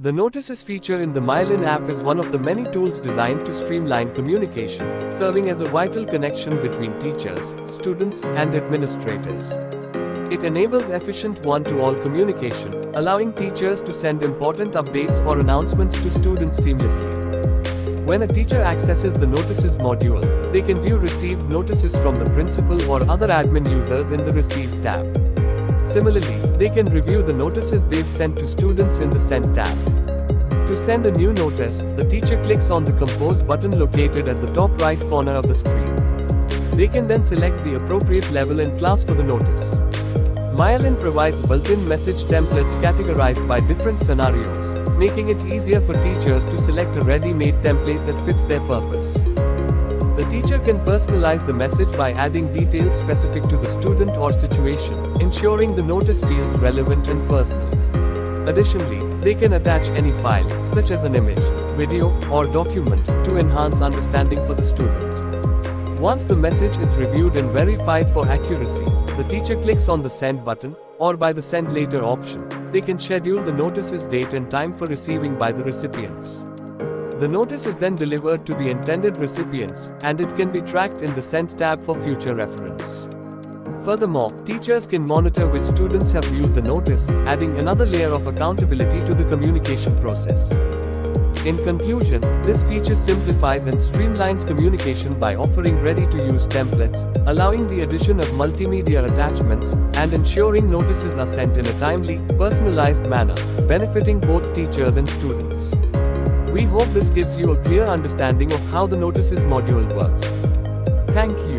The Notices feature in the Myelin app is one of the many tools designed to streamline communication, serving as a vital connection between teachers, students, and administrators. It enables efficient one-to-all communication, allowing teachers to send important updates or announcements to students seamlessly. When a teacher accesses the Notices module, they can view received notices from the principal or other admin users in the Received tab. Similarly, they can review the notices they've sent to students in the Sent tab. To send a new notice, the teacher clicks on the Compose button located at the top right corner of the screen. They can then select the appropriate level and class for the notice. Myelin provides built-in message templates categorized by different scenarios, making it easier for teachers to select a ready-made template that fits their purpose. The teacher can personalize the message by adding details specific to the student or situation, ensuring the notice feels relevant and personal. Additionally, they can attach any file, such as an image, video, or document, to enhance understanding for the student. Once the message is reviewed and verified for accuracy, the teacher clicks on the Send button, or by the Send Later option, they can schedule the notice's date and time for receiving by the recipients. The notice is then delivered to the intended recipients, and it can be tracked in the Sent tab for future reference. Furthermore, teachers can monitor which students have viewed the notice, adding another layer of accountability to the communication process. In conclusion, this feature simplifies and streamlines communication by offering ready-to-use templates, allowing the addition of multimedia attachments, and ensuring notices are sent in a timely, personalized manner, benefiting both teachers and students. We hope this gives you a clear understanding of how the Notices module works. Thank you.